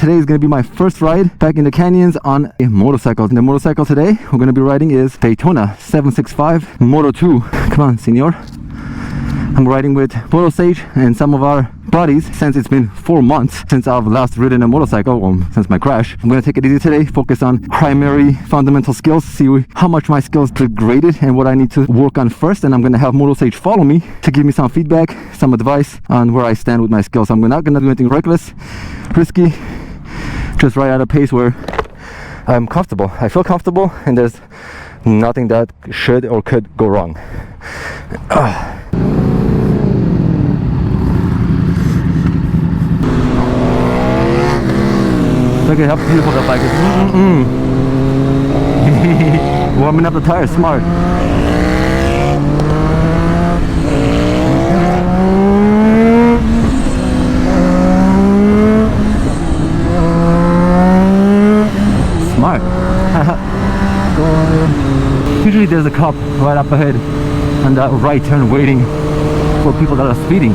Today is going to be my first ride back in the canyons on a motorcycle. And the motorcycle today we're going to be riding is Daytona 765 Moto 2. Come on, senor. I'm riding with Moto Sage and some of our buddies since it's been 4 months since I've last ridden a motorcycle, well, since my crash. I'm going to take it easy today, focus on primary fundamental skills, see how much my skills degraded and what I need to work on first. And I'm going to have Moto Sage follow me to give me some feedback, some advice on where I stand with my skills. I'm not going to do anything reckless, risky, just ride at a pace where I'm comfortable. I feel comfortable and there's nothing that should or could go wrong. Look at how beautiful that bike is. Warming up the tires, smart. Smart. Usually there's a cop right up ahead on that right turn waiting for people that are speeding.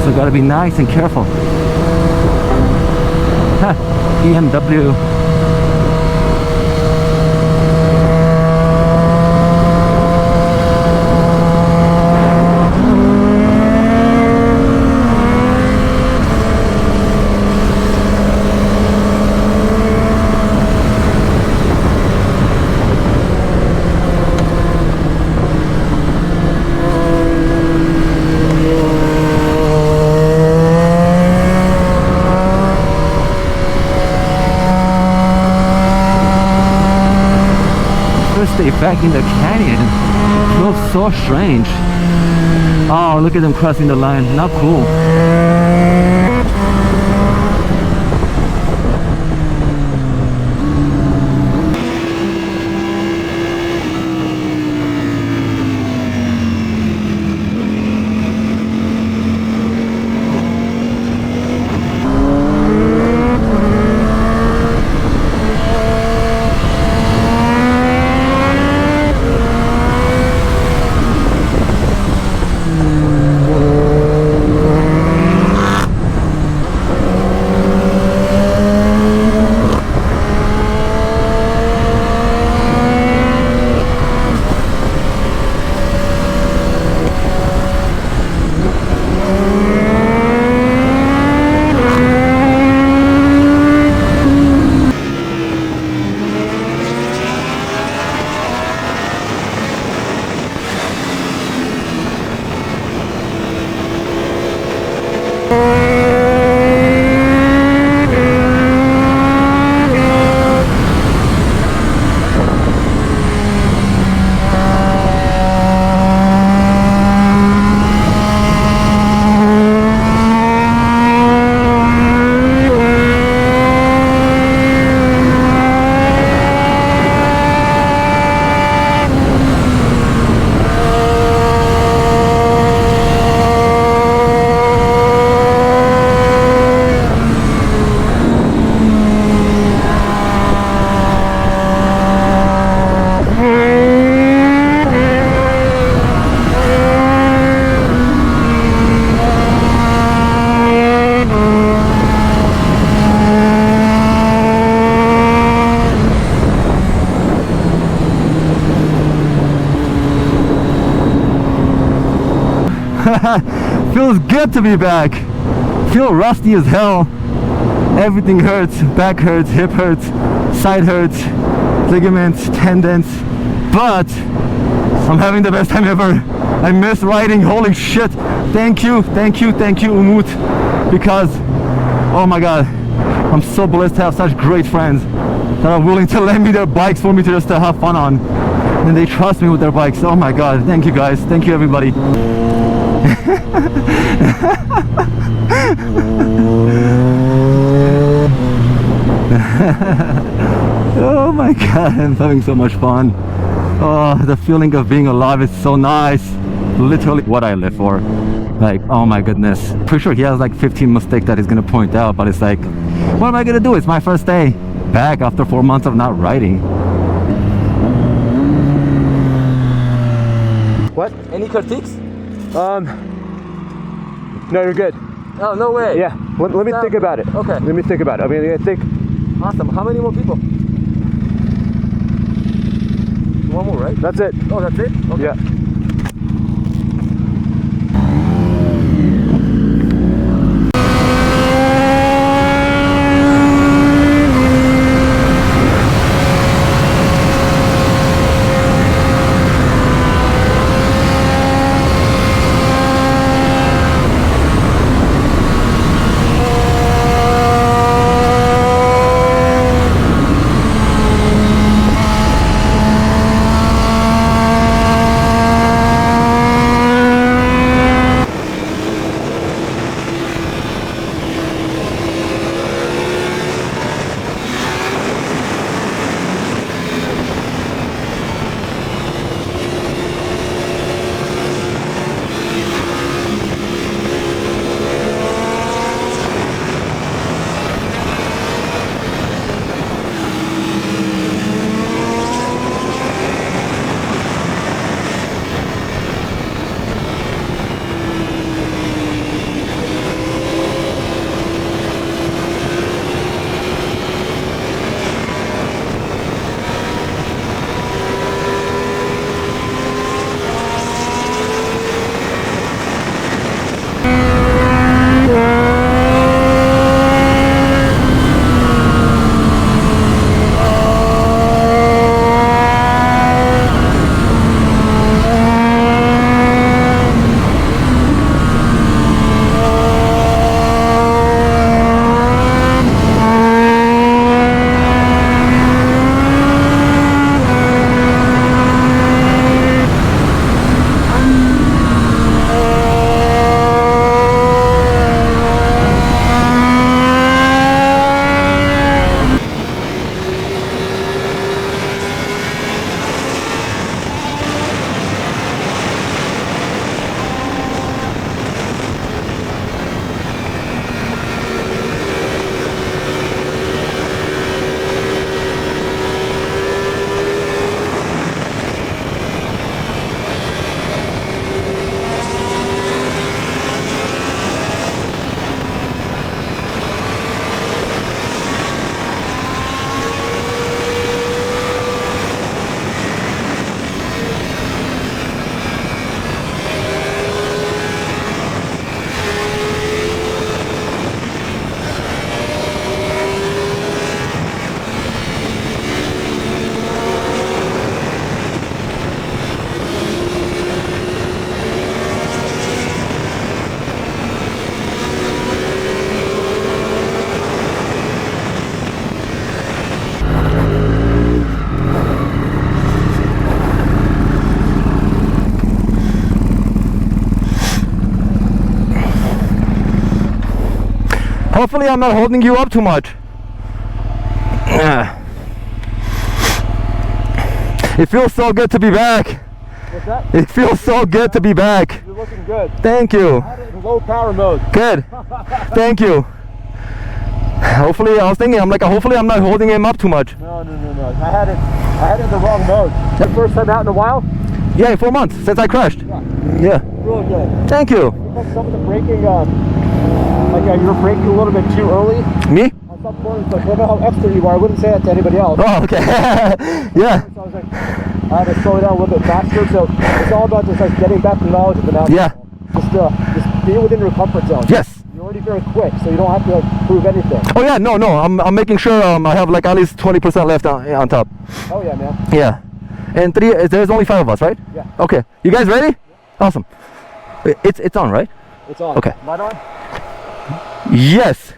So gotta be nice and careful. BMW. Stay back in the canyon. It feels so strange. Oh, look at them crossing the line. Not cool. Feels good to be back. Feel rusty as hell. Everything hurts. Back hurts, hip hurts, side hurts, ligaments, tendons. But I'm having the best time ever. I miss riding. Holy shit. Thank you, Umut. Because, oh my god, I'm so blessed to have such great friends that are willing to lend me their bikes for me to just have fun on. And they trust me with their bikes. Oh my god, thank you guys. Thank you everybody. Oh my god, I'm having so much fun. Oh, the feeling of being alive is so nice. Literally what I live for. Like, oh my goodness. Pretty sure he has like 15 mistakes that he's gonna point out, but it's like, what am I gonna do? It's my first day back after 4 months of not riding. What? Any critiques? No, you're good. Oh, no way. Yeah. Let me think about it. Okay. Let me think about it. I mean, I think. Awesome. How many more people? One more, right? That's it. Oh, that's it? Okay. Yeah. Hopefully I'm not holding you up too much. It feels so good to be back. What's that? It feels so good to be back. You're looking good. Thank you. I had it in low power mode. Good. Thank you. Hopefully, I was thinking, hopefully I'm not holding him up too much. No. I had it in the wrong mode. The first time out in a while? Yeah, in 4 months since I crashed. Yeah. Really good. Thank you. Because some of the braking, you were braking a little bit too early. Me? On some points, like, I know how extra you are. I wouldn't say that to anybody else. Oh, okay. Yeah. So I was like, I had to slow it down a little bit faster. So it's all about just like getting back to knowledge of the now. Yeah. Just be within your comfort zone. Yes. You're already very quick, so you don't have to like prove anything. Oh yeah, no. I'm making sure I have like at least 20% left on top. Oh yeah, man. Yeah. And there's only 5 of us, right? Yeah. Okay. You guys ready? Awesome. Wait, it's on, right? It's on. Okay. Light on? Yes.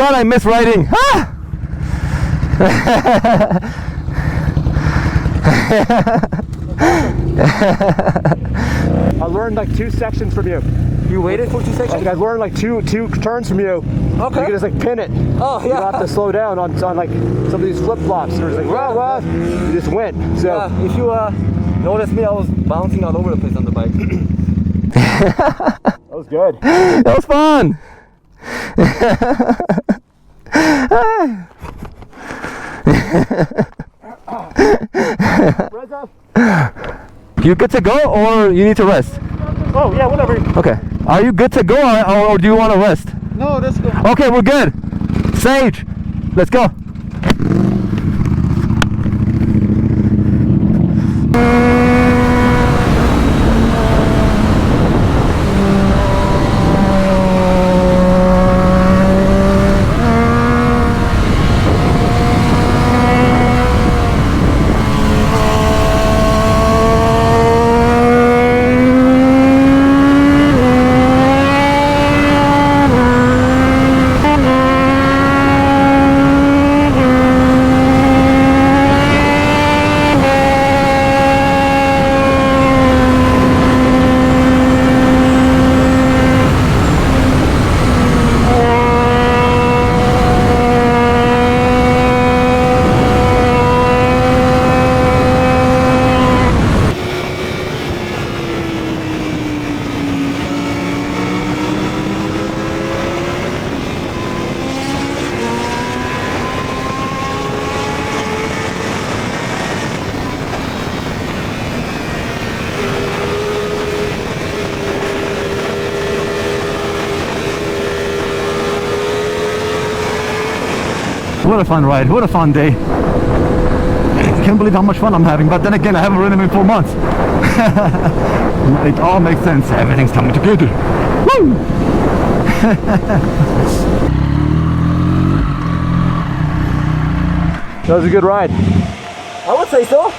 God, I miss riding. Ah! I learned like 2 sections from you. You waited for 2 I seconds? think I learned like two turns from you. Okay. You can just like pin it. Oh, You don't have to slow down on like some of these flip flops. You're just like, rah, rah. You just went. So Yeah, if you noticed me, I was bouncing all over the place on the bike. that was good. That was fun. Reza? You good to go or you need to rest? Oh yeah, whatever. Okay. Are you good to go or do you want to rest? No, let's go. Okay, we're good. Sage, let's go. What a fun ride, what a fun day. Can't believe how much fun I'm having, but then again I haven't ridden him in 4 months. It all makes sense, everything's coming together. Woo! That was a good ride. I would say so.